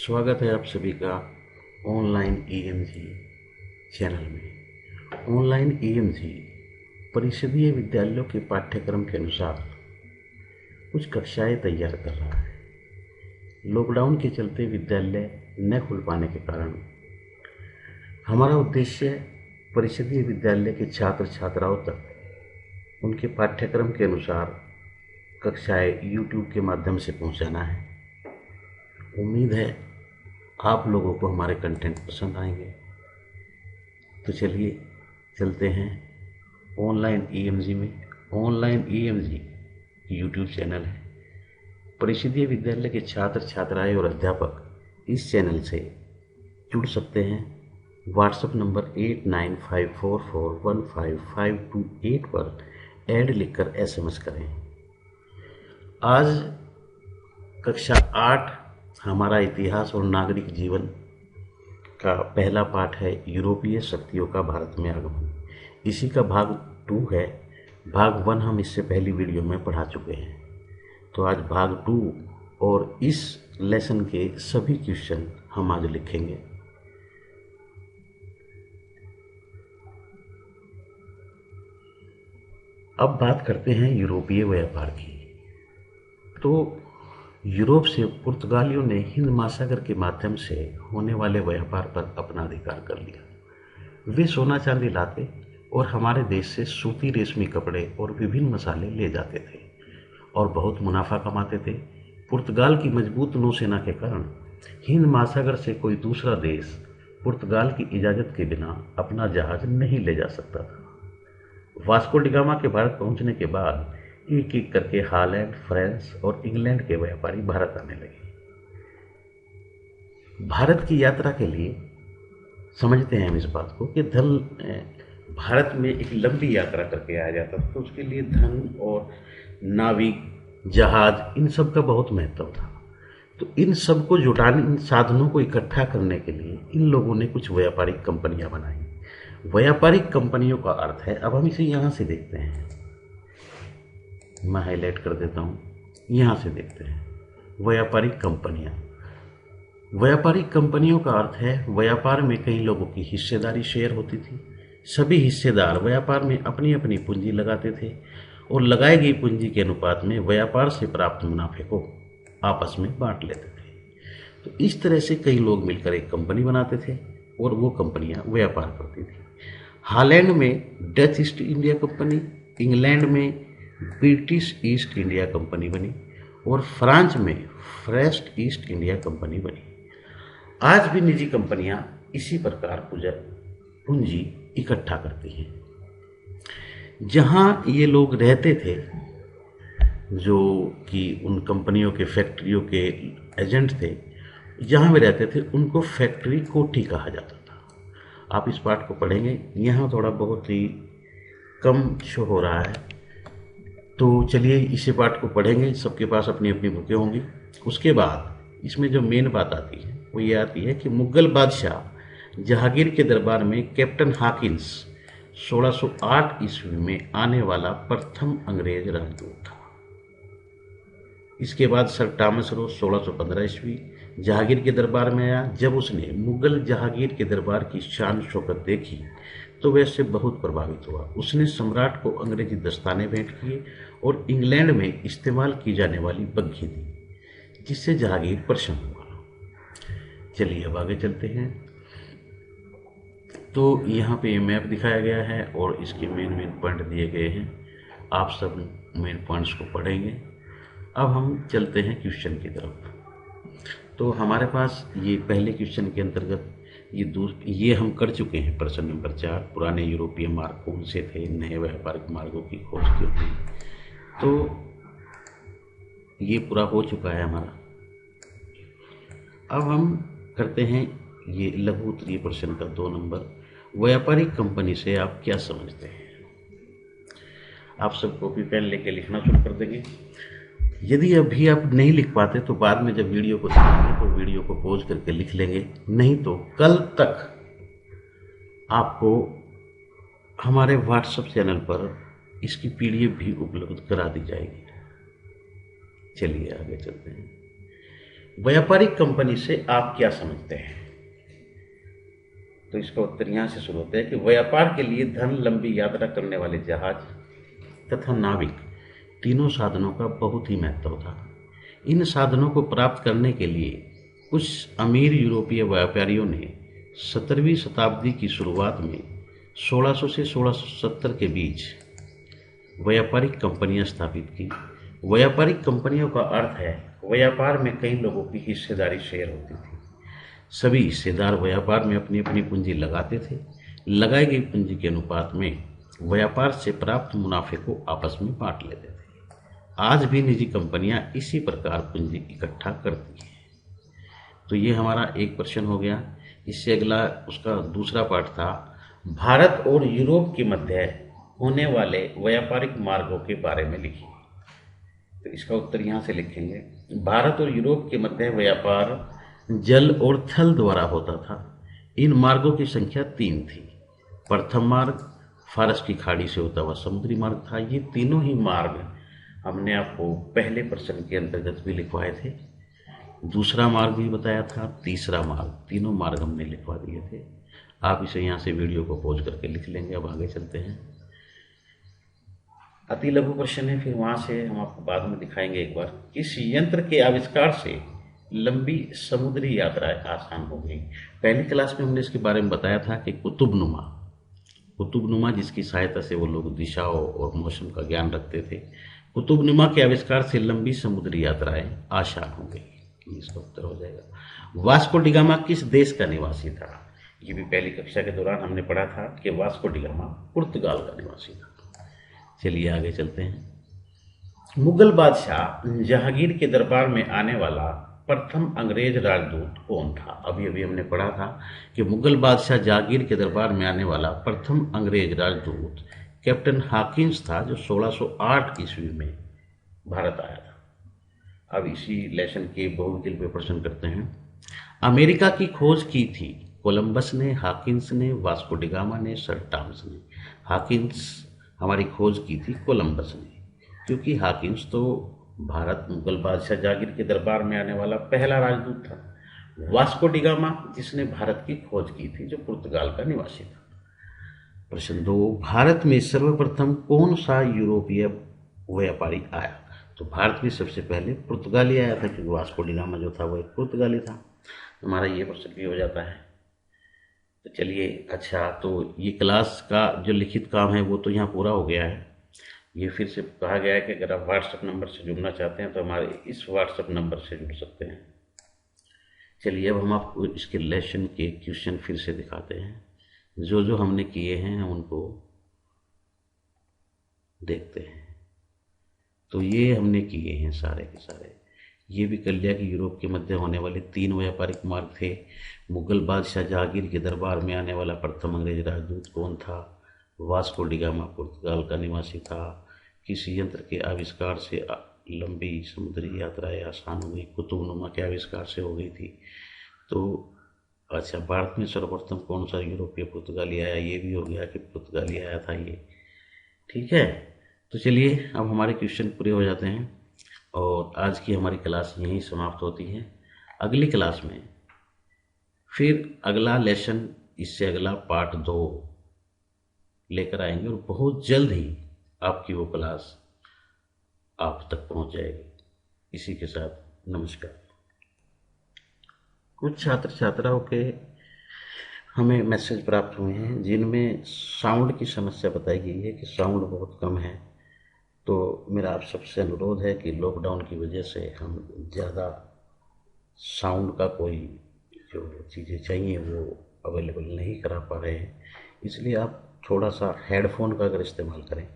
स्वागत है आप सभी का ऑनलाइन ईएमजी चैनल में। ऑनलाइन ईएमजी परिषदीय विद्यालयों के पाठ्यक्रम के अनुसार कुछ कक्षाएं तैयार कर रहा है। लॉकडाउन के चलते विद्यालय न खुल पाने के कारण हमारा उद्देश्य परिषदीय विद्यालय के छात्र छात्राओं तक उनके पाठ्यक्रम के अनुसार कक्षाएं यूट्यूब के माध्यम से पहुंचाना है। उम्मीद है आप लोगों को हमारे कंटेंट पसंद आएंगे। तो चलिए चलते हैं ऑनलाइन ईएमजी में। ऑनलाइन ईएमजी यूट्यूब चैनल है। परिषदीय विद्यालय के छात्र छात्राएं और अध्यापक इस चैनल से जुड़ सकते हैं। व्हाट्सएप नंबर 8954415528 पर ऐड लिखकर एसएमएस करें। आज कक्षा 8 हमारा इतिहास और नागरिक जीवन का पहला पाठ है, यूरोपीय शक्तियों का भारत में आगमन। इसी का भाग 2 है। भाग 1 हम इससे पहली वीडियो में पढ़ा चुके हैं। तो आज भाग 2 और इस लेसन के सभी क्वेश्चन हम आज लिखेंगे। अब बात करते हैं यूरोपीय व्यापार की। तो यूरोप से पुर्तगालियों ने हिंद महासागर के माध्यम से होने वाले व्यापार पर अपना अधिकार कर लिया। वे सोना चांदी लाते और हमारे देश से सूती रेशमी कपड़े और विभिन्न मसाले ले जाते थे और बहुत मुनाफा कमाते थे। पुर्तगाल की मजबूत नौसेना के कारण हिंद महासागर से कोई दूसरा देश पुर्तगाल की इजाज़त के बिना अपना जहाज नहीं ले जा सकता था। वास्को डी गामा के भारत पहुंचने के बाद एक एक करके हॉलैंड, फ्रांस और इंग्लैंड के व्यापारी भारत आने लगे। भारत की यात्रा के लिए समझते हैं हम इस बात को कि भारत में एक लंबी यात्रा करके आया जाता था, तो उसके लिए धन और नाविक, जहाज, इन सब का बहुत महत्व था। तो इन सब को जुटाने, इन साधनों को इकट्ठा करने के लिए इन लोगों ने कुछ व्यापारिक कंपनियां बनाई। व्यापारिक कंपनियों का अर्थ है, अब हम इसे यहाँ से देखते हैं, मैं हाईलाइट कर देता हूँ, यहाँ से देखते हैं। व्यापारिक कंपनियाँ, व्यापारिक कंपनियों का अर्थ है व्यापार में कई लोगों की हिस्सेदारी शेयर होती थी। सभी हिस्सेदार व्यापार में अपनी अपनी पूंजी लगाते थे और लगाई गई पूंजी के अनुपात में व्यापार से प्राप्त मुनाफे को आपस में बांट लेते थे। तो इस तरह से कई लोग मिलकर एक कंपनी बनाते थे और वो कंपनियां व्यापार करती थी। हॉलैंड में Dutch east India company, England में ब्रिटिश ईस्ट इंडिया कंपनी बनी और फ्रांस में फ्रेस्ट ईस्ट इंडिया कंपनी बनी। आज भी निजी कंपनियां इसी प्रकार पूंजी इकट्ठा करती हैं। जहां ये लोग रहते थे, जो कि उन कंपनियों के फैक्ट्रियों के एजेंट थे, जहां वे रहते थे उनको फैक्ट्री कोठी कहा जाता था। आप इस पाठ को पढ़ेंगे, यहाँ थोड़ा बहुत ही कम शो हो रहा है, तो चलिए इसी पाठ को पढ़ेंगे। सबके पास अपनी अपनी बुकें होंगी। उसके बाद इसमें जो मेन बात आती है वो ये आती है कि मुगल बादशाह जहांगीर के दरबार में कैप्टन हॉकिंस 1608 ईस्वी में आने वाला प्रथम अंग्रेज राजदूत था। इसके बाद सर टॉमस रोज 1615 ईस्वी जहांगीर के दरबार में आया। जब उसने मुगल जहांगीर के दरबार की शान शौकत देखी तो वैसे बहुत प्रभावित हुआ। उसने सम्राट को अंग्रेजी दस्ताने भेंट किए और इंग्लैंड में इस्तेमाल की जाने वाली बग्घी दी, जिससे जहांगीर प्रसन्न हुआ। चलिए अब आगे चलते हैं। तो यहाँ पे मैप दिखाया गया है और इसके मेन पॉइंट दिए गए हैं। आप सब मेन पॉइंट्स को पढ़ेंगे। अब हम चलते हैं क्वेश्चन की तरफ। तो हमारे पास ये पहले क्वेश्चन के अंतर्गत ये हम कर चुके हैं। प्रश्न नंबर 4, पुराने यूरोपीय मार्ग कौन से थे, नए व्यापारिक मार्गों की खोज क्यों हुई। तो ये पूरा हो चुका है हमारा। अब हम करते हैं ये लघु उत्तरीय प्रश्न का 2 नंबर, व्यापारिक कंपनी से आप क्या समझते हैं। आप सब कॉपी पेन लेके लिखना शुरू कर देंगे। यदि अभी आप नहीं लिख पाते तो बाद में जब वीडियो को देखेंगे तो वीडियो को पॉज करके लिख लेंगे, नहीं तो कल तक आपको हमारे व्हाट्सएप चैनल पर इसकी पीडीएफ भी उपलब्ध करा दी जाएगी। चलिए आगे चलते हैं। व्यापारिक कंपनी से आप क्या समझते हैं? तो इसका उत्तर यहाँ से शुरू होता है कि व्यापार के लिए धन, लंबी यात्रा करने वाले जहाज तथा नाविक तीनों साधनों का बहुत ही महत्व था। इन साधनों को प्राप्त करने के लिए कुछ अमीर यूरोपीय व्यापारियों ने 17वीं शताब्दी की शुरुआत में 1600 से 1670 के बीच व्यापारिक कंपनियां स्थापित की। व्यापारिक कंपनियों का अर्थ है व्यापार में कई लोगों की हिस्सेदारी शेयर होती थी। सभी हिस्सेदार व्यापार में अपनी अपनी पूंजी लगाते थे। लगाई गई पूंजी के अनुपात में व्यापार से प्राप्त मुनाफे को आपस में बांट लेते थे। आज भी निजी कंपनियां इसी प्रकार पूंजी इकट्ठा करती हैं। तो ये हमारा एक प्रश्न हो गया। इससे अगला उसका दूसरा पार्ट था, भारत और यूरोप के मध्य होने वाले व्यापारिक मार्गों के बारे में लिखिए। तो इसका उत्तर यहाँ से लिखेंगे, भारत और यूरोप के मध्य व्यापार जल और थल द्वारा होता था। इन मार्गों की संख्या 3 थी। प्रथम मार्ग फारस की खाड़ी से होता हुआ समुद्री मार्ग था। ये तीनों ही मार्ग हमने आपको पहले प्रश्न के अंतर्गत भी लिखवाए थे। दूसरा मार्ग भी बताया था, तीसरा मार्ग, तीनों मार्ग हमने लिखवा दिए थे। आप इसे यहाँ से वीडियो को पॉज करके लिख लेंगे। अब आगे चलते हैं। अति लघु प्रश्न है, फिर वहाँ से हम आपको बाद में दिखाएंगे एक बार। किस यंत्र के आविष्कार से लंबी समुद्री यात्राएं आसान हो गई? पहली क्लास में हमने इसके बारे में बताया था कि कुतुबनुमा जिसकी सहायता से वो लोग दिशाओं और मौसम का ज्ञान रखते थे, कुतुबनुमा के आविष्कार से लंबी समुद्री यात्राएं आसान हो गई। इसका उत्तर हो जाएगा। वास्को डिगामा किस देश का निवासी था? ये भी पहली कक्षा के दौरान हमने पढ़ा था कि वास्को डिगामा पुर्तगाल का निवासी था। चलिए आगे चलते हैं। मुगल बादशाह जहांगीर के दरबार में आने वाला प्रथम अंग्रेज राजदूत कौन था? अभी अभी हमने पढ़ा था कि मुगल बादशाह जहांगीर के दरबार में आने वाला प्रथम अंग्रेज राजदूत कैप्टन हॉकिंस था, जो 1608 ईस्वी में भारत आया था। अब इसी लेसन के बहुविकल्पीय प्रश्न करते हैं। अमेरिका की खोज की थी कोलंबस ने, हॉकिंस ने, वास्को डिगामा ने, सर टॉमस ने? हॉकिंस हमारी खोज की थी कोलंबस ने, क्योंकि हॉकिंस तो भारत मुगल बादशाह जहांगीर के दरबार में आने वाला पहला राजदूत था। वास्को डिगामा जिसने भारत की खोज की थी, जो पुर्तगाल का निवासी था। प्रश्न 2, भारत में सर्वप्रथम कौन सा यूरोपीय व्यापारी आया? तो भारत में सबसे पहले पुर्तगाली आया था, क्योंकि वास्को डिगामा जो था वो एक पुर्तगाली था। हमारा ये प्रश्न भी हो जाता है। तो चलिए, अच्छा, तो ये क्लास का जो लिखित काम है वो तो यहाँ पूरा हो गया है। ये फिर से कहा गया है कि अगर आप व्हाट्सएप नंबर से जुड़ना चाहते हैं तो हमारे इस व्हाट्सएप नंबर से जुड़ सकते हैं। चलिए, अब हम आपको इसके लेसन के क्वेश्चन फिर से दिखाते हैं। जो जो हमने किए हैं हम उनको देखते हैं। तो ये हमने किए हैं सारे के सारे। ये भी कर लिया कि यूरोप के मध्य होने वाले 3 व्यापारिक मार्ग थे। मुगल बादशाह जहांगीर के दरबार में आने वाला प्रथम अंग्रेज राजदूत कौन था? वास्को डिगामा पुर्तगाल का निवासी था। किसी यंत्र के आविष्कार से लंबी समुद्री यात्राएं आसान हो गई? कुतुबनुमा के आविष्कार से हो गई थी। तो अच्छा, भारत में सर्वप्रथम कौन सा यूरोपीय पुर्तगाली आया? ये भी हो गया कि पुर्तगाली आया था ये। ठीक है, तो चलिए अब हमारे क्वेश्चन पूरे हो जाते हैं और आज की हमारी क्लास यहीं समाप्त होती है। अगली क्लास में फिर अगला लेसन, इससे अगला पार्ट 2 लेकर आएंगे और बहुत जल्द ही आपकी वो क्लास आप तक पहुंच जाएगी। इसी के साथ नमस्कार। कुछ छात्र छात्राओं के हमें मैसेज प्राप्त हुए हैं जिनमें साउंड की समस्या बताई गई है कि साउंड बहुत कम है। तो मेरा आप सबसे अनुरोध है कि लॉकडाउन की वजह से हम ज़्यादा साउंड का कोई जो चीज़ें चाहिए वो अवेलेबल नहीं करा पा रहे हैं, इसलिए आप थोड़ा सा हेडफोन का अगर इस्तेमाल करें